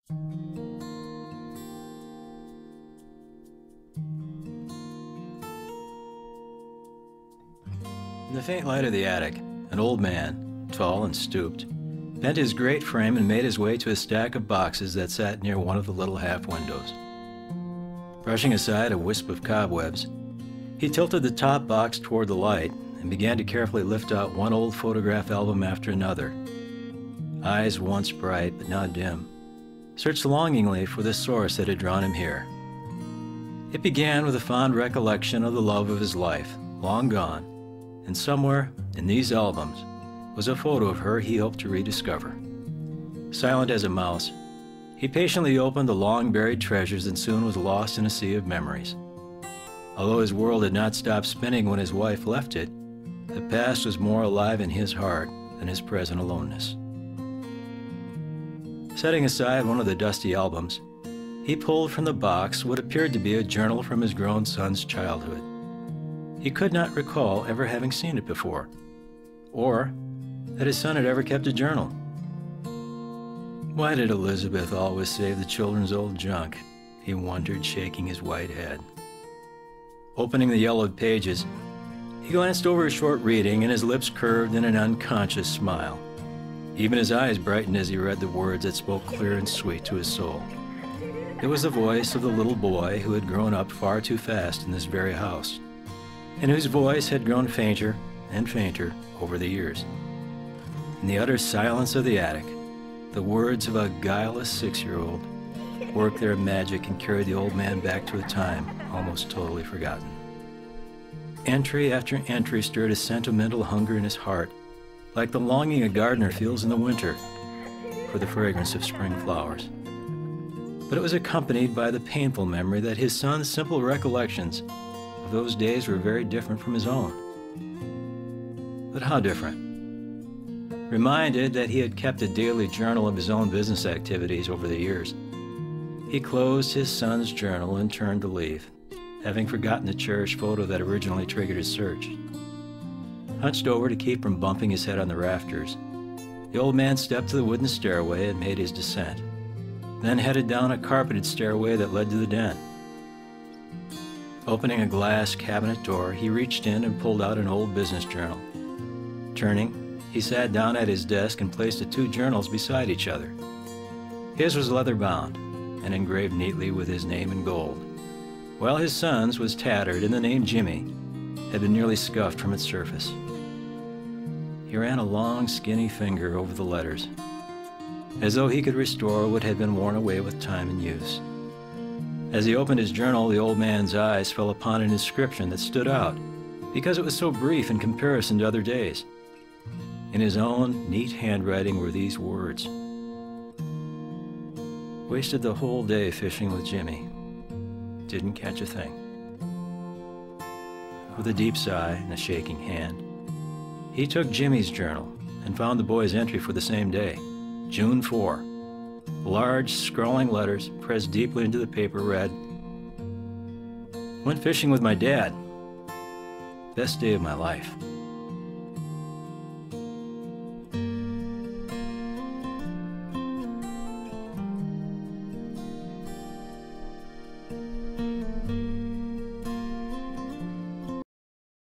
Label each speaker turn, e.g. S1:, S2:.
S1: In the faint light of the attic, an old man, tall and stooped, bent his great frame and made his way to a stack of boxes that sat near one of the little half windows. Brushing aside a wisp of cobwebs, he tilted the top box toward the light and began to carefully lift out one old photograph album after another. Eyes once bright but now dim, searched longingly for the source that had drawn him here. It began with a fond recollection of the love of his life, long gone, and somewhere in these albums was a photo of her he hoped to rediscover. Silent as a mouse, he patiently opened the long-buried treasures and soon was lost in a sea of memories. Although his world had not stopped spinning when his wife left it, the past was more alive in his heart than his present aloneness. Setting aside one of the dusty albums, he pulled from the box what appeared to be a journal from his grown son's childhood. He could not recall ever having seen it before, or that his son had ever kept a journal. Why did Elizabeth always save the children's old junk? He wondered, shaking his white head. Opening the yellowed pages, he glanced over his short reading and his lips curved in an unconscious smile. Even his eyes brightened as he read the words that spoke clear and sweet to his soul. It was the voice of the little boy who had grown up far too fast in this very house, and whose voice had grown fainter and fainter over the years. In the utter silence of the attic, the words of a guileless 6-year-old worked their magic and carried the old man back to a time almost totally forgotten. Entry after entry stirred a sentimental hunger in his heart, like the longing a gardener feels in the winter for the fragrance of spring flowers. But it was accompanied by the painful memory that his son's simple recollections of those days were very different from his own. But how different? Reminded that he had kept a daily journal of his own business activities over the years, he closed his son's journal and turned to leave, having forgotten the cherished photo that originally triggered his search. Hunched over to keep from bumping his head on the rafters, the old man stepped to the wooden stairway and made his descent, then headed down a carpeted stairway that led to the den. Opening a glass cabinet door, he reached in and pulled out an old business journal. Turning, he sat down at his desk and placed the two journals beside each other. His was leather-bound and engraved neatly with his name in gold, while his son's was tattered and the name Jimmy had been nearly scuffed from its surface. He ran a long, skinny finger over the letters, as though he could restore what had been worn away with time and use. As he opened his journal, the old man's eyes fell upon an inscription that stood out because it was so brief in comparison to other days. In his own neat handwriting were these words: "Wasted the whole day fishing with Jimmy. Didn't catch a thing." With a deep sigh and a shaking hand, he took Jimmy's journal and found the boy's entry for the same day, June 4. Large, scrawling letters pressed deeply into the paper read, "Went fishing with my dad. Best day of my life."